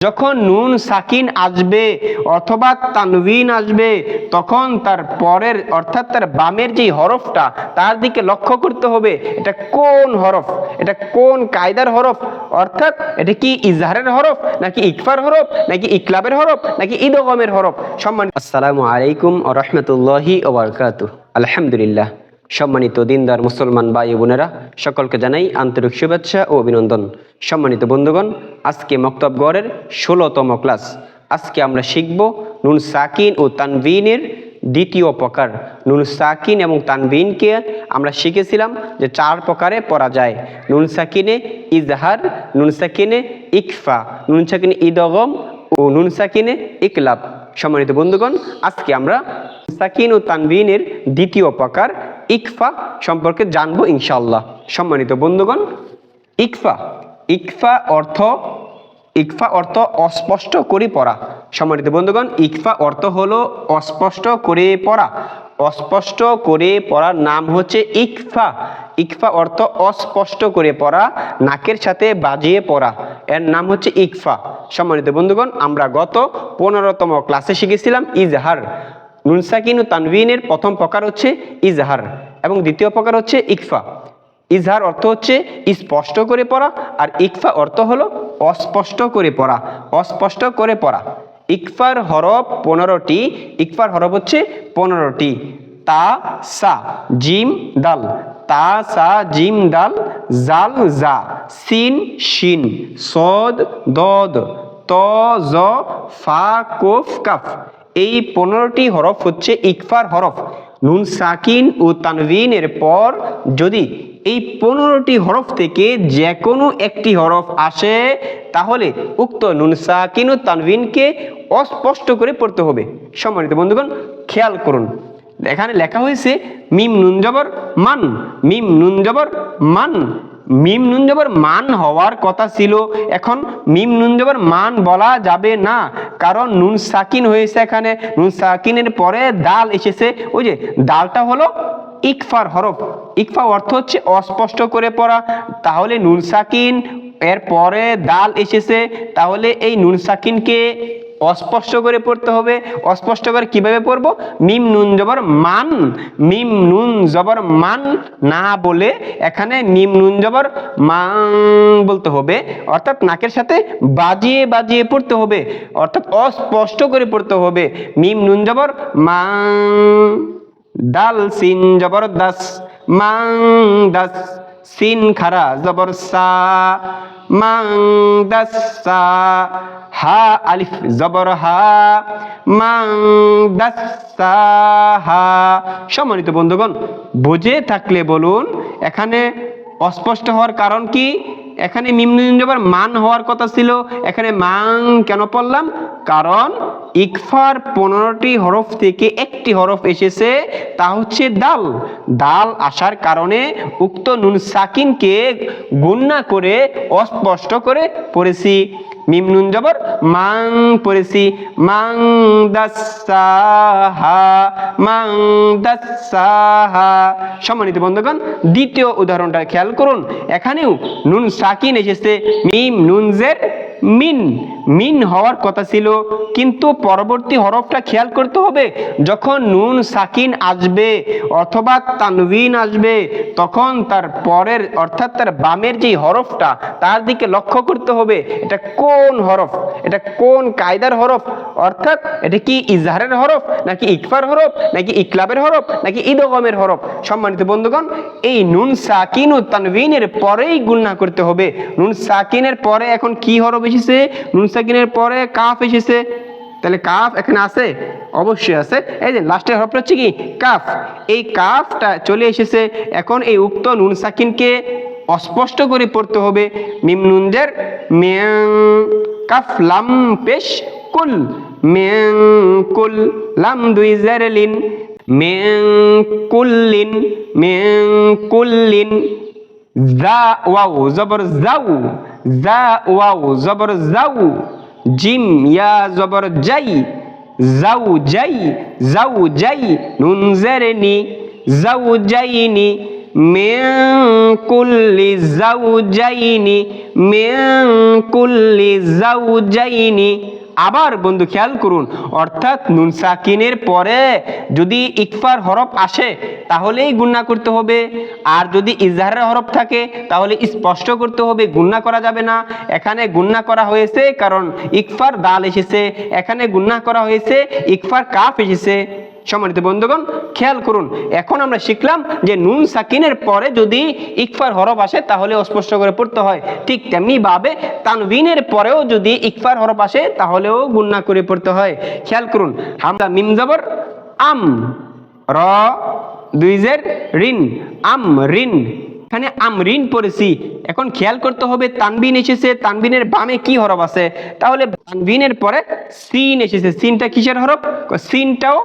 যখন নুন সাকিন আসবে অথবা তানবিন আসবে তখন তার পরের অর্থাৎ তার বামের যে হরফটা তার দিকে লক্ষ্য করতে হবে। এটা কোন হরফ, এটা কোন কায়দার হরফ, অর্থাৎ এটা কি ইজহারের হরফ নাকি ইকফার হরফ নাকি ইকলাবের হরফ নাকি ইদগমের হরফ। সম্মানিত আসসালামু আলাইকুম ওয়া রাহমাতুল্লাহি ওয়া বারাকাতুহু। আলহামদুলিল্লাহ। সম্মানিত দিনদার মুসলমান ভাই বোনেরা, সকলকে জানাই আন্তরিক শুভেচ্ছা ও অভিনন্দন। সম্মানিত বন্ধুগণ, আজকে মক্তব গড়ের 16তম ক্লাস। আজকে আমরা শিখব নুন সাকিন ও তানবিনের দ্বিতীয় প্রকার। নুন সাকিন এবং তানবিনকে আমরা শিখেছিলাম যে 4 প্রকারে পড়া যায়। নুন সাকিনে ইজহার, নুন সাকিনে ইকফা, নুন সাকিনে ইদগম ও নুন সাকিনে ইকলাব। সম্মানিত বন্ধুগণ, আজকে আমরা সাকিন ও তানবিনের দ্বিতীয় প্রকার ইকফা সম্পর্কে জানবো ইনশাআল্লাহ। সম্মানিত বন্ধুগণ, ইকফা অর্থ অস্পষ্ট করে পড়া। সম্মানিত বন্ধুগণ, ইকফা অর্থ হলো অস্পষ্ট করে পড়া। অস্পষ্ট করে পড়ার নাম হচ্ছে ইকফা। ইকফা অর্থ অস্পষ্ট করে পড়া, নাকের সাথে বাজিয়ে পড়া, এর নাম হচ্ছে ইকফা। সম্মানিত বন্ধুগণ, আমরা গত 15তম ক্লাসে শিখেছিলাম ইজহার। নুন সাকিন ও তানবিনের প্রথম প্রকার হচ্ছে ইজহার এবং দ্বিতীয় প্রকার হচ্ছে ইকফা। ইজহার অর্থ হচ্ছে স্পষ্ট করে পড়া আর ইকফা অর্থ হলো অস্পষ্ট করে পড়া। অস্পষ্ট করে পড়া। ইকফার হরফ 15টি। ইকফার হরফ হচ্ছে 15টি। তা সা জিম দাল, তা সা জিম দাল, জাল জা, সিন শিন, সদ দদ, ত জ ফা কফ কাফ। এই 15টি হরফ হচ্ছে ইকফার হরফ। নুন সাকিন ও তানবিনের পর যদি এই 15টি হরফ থেকে যে কোনো একটি হরফ আসে তাহলে উক্ত নুন সাকিন ও তানবিনকে অস্পষ্ট করে পড়তে হবে। সম্মানিত বন্ধুগণ, খেয়াল করুন, এখানে লেখা হয়েছে মিম নুন জবর মান, মিম নুন জবর মান। মিম নুন জবর মান হওয়ার কথা ছিল, এখন মিম নুন জবর মান বলা যাবে না, কারণ নুন সাকিন হয়েছে। এখানে নুন সাকিনের পরে দাল এসেছে, ওই যে দালটা হলো ইকফার হরফ। ইকফা অর্থ হচ্ছে অস্পষ্ট করে পড়া। তাহলে নুন সাকিন এর পরে দাল এসেছে, তাহলে এই নুন সাকিনকে অস্পষ্ট করে পড়তে হবে। অস্পষ্ট করে কিভাবে পড়ব? মিম নুন জবর মান, মিম নুন জবর মান না বলে এখানে মিম নুন জবর মান বলতে হবে, অর্থাৎ নাকের সাথে বাজিয়ে বাজিয়ে পড়তে হবে, অর্থাৎ অস্পষ্ট করে পড়তে হবে। মিম নুন জবর মান, দাল সিন জবর দাস, মান দাস, সিন খারা জবর সা, মান দাস সা, হা আলিফ জবর হা, মান দাস সা হা। সম্মানিত বন্ধুগণ, বুঝে থাকলে বলুন এখানে অস্পষ্ট হওয়ার কারণ কি? এখানে মিম নুন জবর মান হওয়ার কথা ছিল, এখানে মান কেন পড়লাম? কারণ ইকফার 15টি হরফ থেকে একটি হরফ এসেছে, তা হচ্ছে দাল। দাল আসার কারণে উক্ত নুন সাকিনকে গুণনা করে অস্পষ্ট করে পড়েছি। মিম নুন জবর মাং পড়েছি, মাং দাসাহা, মাং দাসাহা। সম্মানিত বন্ধুগণ, দ্বিতীয় উদাহরণটা খেয়াল করুন, এখানেও নুন সাকিন এসেছে, মিম নুন জের মিন। মিন হওয়ার কথা ছিল, কিন্তু পরবর্তী হরফটা খেয়াল করতে হবে। যখন নুন সাকিন আসবে অথবা তানবিন আসবে তখন তার পরের অর্থাৎ তার বামের যে হরফটা তার দিকে লক্ষ্য করতে হবে। এটা কোন হরফ, এটা কোন কায়দার হরফ, অর্থাৎ এটা কি ইজহারের হরফ নাকি ইকফার হরফ নাকি ইকলাবের হরফ নাকি ইদগমের হরফ। সম্মানিত বন্ধুগণ, এই নুন সাকিন ও তানবিনের পরেই গুণনা করতে হবে। নুন সাকিনের পরে এখন কি হরফ এসেছে? নুন সাকিনের পরে কাফ এসেছে, তাহলে কাফ এখানে আছে, অবশ্যই আছে। এই যে লাস্টের হরফটা হচ্ছে কি কাফ, এই কাফটা চলে এসেছে। এখন এই উক্ত নুন সাকিনকে অস্পষ্ট করে পড়তে হবে। মিম নুন জের মিং, কাফ লাম পেশ কুল, মিং কুল, লাম দুই জের লিন, মিং কুল্লিন, মিং কুল্লিন, জা ওয়াও জবর যাও, জা ওয়াও জবর যাও, জিম ইয়া জবর যাই, যাও যাই, যাও যাই, নুন জের নি, যাও যাইনি, মিন কুল্লি যাওজাইনি, মিন কুল্লি যাওজাইনি। আবার বন্ধু খেয়াল করুন, অর্থাৎ নুন সাকিনের পরে যদি ইকফার হরফ আসে তাহলেই গুণনা করতে হবে, আর যদি ইজহারের হরফ থাকে তাহলে স্পষ্ট করতে হবে, গুণনা করা যাবে না। এখানে গুণনা করা হয়েছে কারণ ইকফার দাল এসেছে, এখানে গুণনা করা হয়েছে ইকফার কাফ এসেছে। সম্মানিত বন্ধুগণ খেয়াল করুন, এখন আমরা শিখলাম যে নুন সাকিনের পরে যদি ইকফার হরফ আসে তাহলে অস্পষ্ট করে পড়তে হয়, ঠিক তেমনি ভাবে তানবিনের পরেও যদি ইকফার হরফ আসে তাহলেও গুণনা করে পড়তে হয়। খেয়াল করুন, হামজা মিম জবর আম, র দুই জের রিন, আম রিন। এখানে আমরিন পড়েছি, এখন খেয়াল করতে হবে তানবিন এসেছে, তানবিনের বামে কি হরফ আছে, তাহলে তানবিনের পরে সিন এসেছে, সিনটা কিসের হরফ? সিনটাও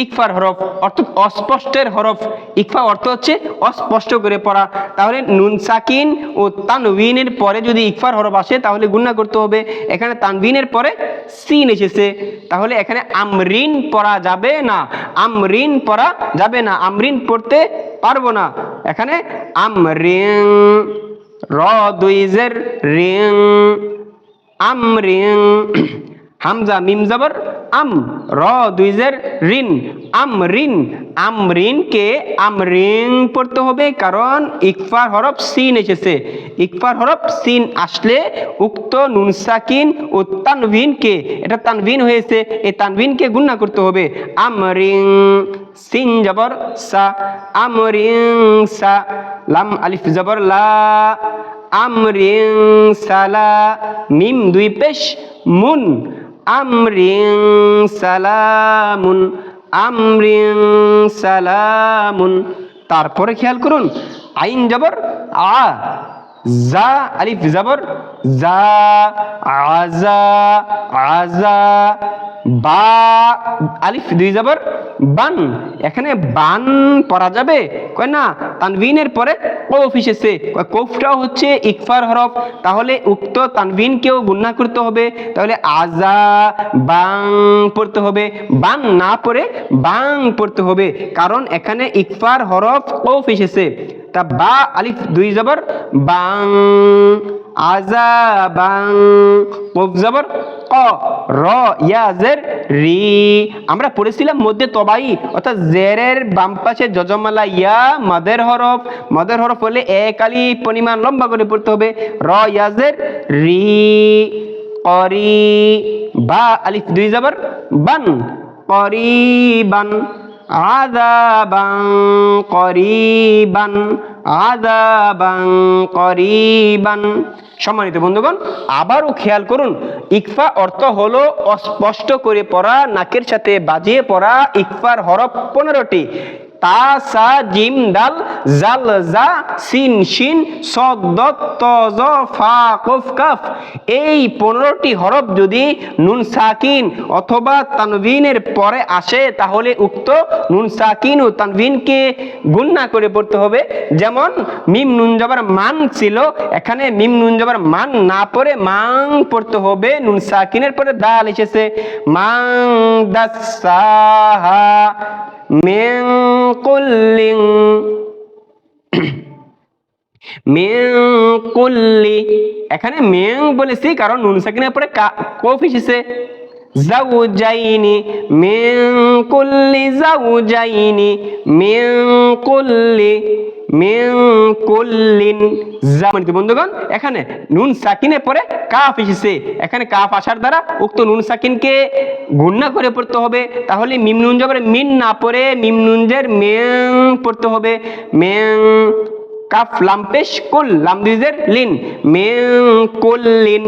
ইকফার হরফ, অর্থাৎ অস্পষ্টের হরফ। ইকফা অর্থ হচ্ছে অস্পষ্ট করে পড়া। তাহলে নুন সাকিন ও তানবিনের পরে যদি ইকফার হরফ আসে তাহলে গুণনা করতে হবে। এখানে তানবিনের পরে সিন এসেছে, তাহলে এখানে আমরিন পড়া যাবে না, আমরিন পড়া যাবে না, আমরিন পড়তে পারবো না। এখানে আমরিন, র দুই জের রিং, আমরিন। হামজা মিম জবর আম, র দুই জের রিন, আমরিন। আমরিনকে আমরিন পড়তে হবে কারণ ইকফার হরফ সিন এসেছে। ইকফার হরফ সিন আসলে উক্ত নুন সাকিন ও তানবিনকে, এটা তানবিন হয়েছে, এই তানবিনকে গুণনা করতে হবে। আমরিন, সিন জবর সা, আমরিন সা, লাম আলিফ জবর লা, আমরিন সালা, মিম দুই পেশ মুন, আমরিন সালামুন, আমরিন সালামুন। তারপরে খেয়াল করুন, আইন জবর আ, জা আলিফ জবর জা, আজা আজা, বা আলিফ দুই জবর বান। এখানে বান পড়া যাবে? কয় না, তানবিনের পরে কফ এসেছে, কফটাও হচ্ছে ইকফার হরফ, তাহলে উক্ত তানবিনকেও গুণনা করতে হবে। তাহলে আজা বাং পড়তে হবে, বান না পড়ে বাং পড়তে হবে, কারণ এখানে ইকফার হরফ কফ এসেছে। তা বা আলিফ দুই জবর বাং, আজা বাং, কফ জবর ক, র ইয়া জের রি। আমরা পড়েছিলাম মধ্যে তবাই, অর্থাৎ জেরের বাম পাশে যজমালা ইয়া মাদের হরফ, মাদের হরফ হলে এক আলিফ পরিমাণ লম্বা করে পড়তে হবে। র ইয়া জের রি, করি, বা আলিফ দুই জবর বান, করিবান, আযাবান করিবান, আযাবান করিবান। সম্মানিত বন্ধুগণ আবারও খেয়াল করুন, ইকফা অর্থ হলো অস্পষ্ট করে পড়া, নাকের সাথে বাজিয়ে পড়া। ইকফার হরফ 15টি, তা সা জিম দাল জাল জা সিন শিন সদ দত ত জ ফা কফ কাফ। এই 15টি হরফ যদি নুন সাকিন অথবা তানবিনের পরে আসে তাহলে উক্ত নুন সাকিন ও তানবিনকে গুণনা করে পড়তে হবে। যেমন মিম নুন জবর মান ছিল, এখানে মিম নুন জবর মান না পড়ে মাং পড়তে হবে, নুন সাকিনের পরে দাল এসেছে। মাং দাসাহা মিন কুল্লিন, মিন কুল্লি, এখানে মিন বলেছি কারণ নুন সাকিনের পরে কফ এসেছে। যাওজাইনি, মিন কুল্লি যাওজাইনি, মিন কুল্লি, মিন কুল্লিন। সম্মানিত বন্ধুগণ এখানে নুন সাকিনের পরে কাফ এসেছে, এখানে কাফ আসার দ্বারা উক্ত নুন সাকিনকে গুণনা করে পড়তে হবে। তাহলে মিম নুন জবর মিন না পড়ে মিম নুন জের মিন পড়তে হবে। মিন কাফ লাম পেশ কুল, লাম দুই জের লিন, মিন কুল্লিন।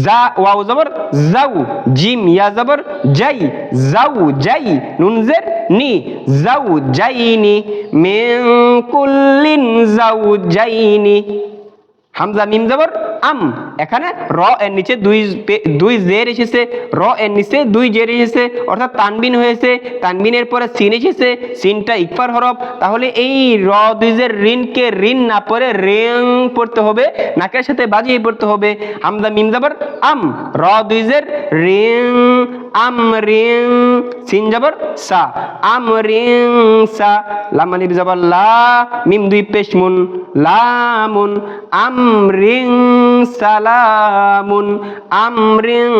জা ওয়াও জবর যাও, জিম ইয়া জবর যাই, যাও যাই, নুন জের নি, যাও যাইনি, মিন কুল্লিন যাও যাইনি। হামজা মিম জবর আম, এখানে র এর নিচে দুই জের এসেছে, র এর নিচে দুই জের এসেছে, অর্থাৎ তানবিন হয়েছে। তানবিনের পরে সিন এসেছে, সিনটা ইকফার হরফ, তাহলে এই র দুই জের রিনকে রিন না পড়ে রিং পড়তে হবে, নাকের সাথে বাজিয়ে পড়তে হবে। হামজা মিম জবর আম, র দুই জের রিং, আম রিং, সিন জবর সা, আমরিং সা, লাম আলিফ জবর লা, মিম দুই পেশ মুন, লামুন, আমরিং সালামুন, আমরিং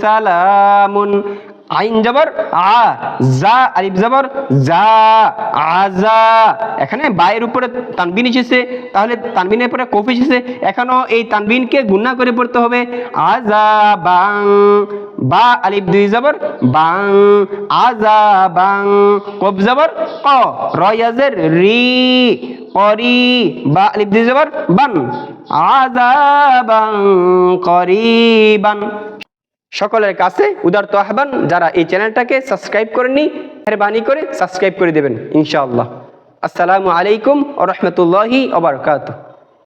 সালামুন। আইন জবর আ, জা আলিফ জবর জা, আজা। এখানে বায়ের উপরে তানবিন এসেছে, তাহলে তানবিনের পরে কফ এসেছে, এখনো এই তানবিনকে গুণা করে পড়তে হবে। আজা বাং, বা আলিফ দুই জবর বাং, আজা বাং, কফ জবর ক, রয়াজের রি, করি, বা আলিফ দুই জবর বান, আজা বাং করিবান। সকলের কাছে উদারত আহ্বান, যারা এই চ্যানেলটাকে সাবস্ক্রাইব করেননি মেহরবানি করে সাবস্ক্রাইব করে দেবেন ইনশাআল্লাহ। আসসালামু আলাইকুম ওয়া রাহমাতুল্লাহি ওয়া বারাকাতুহু।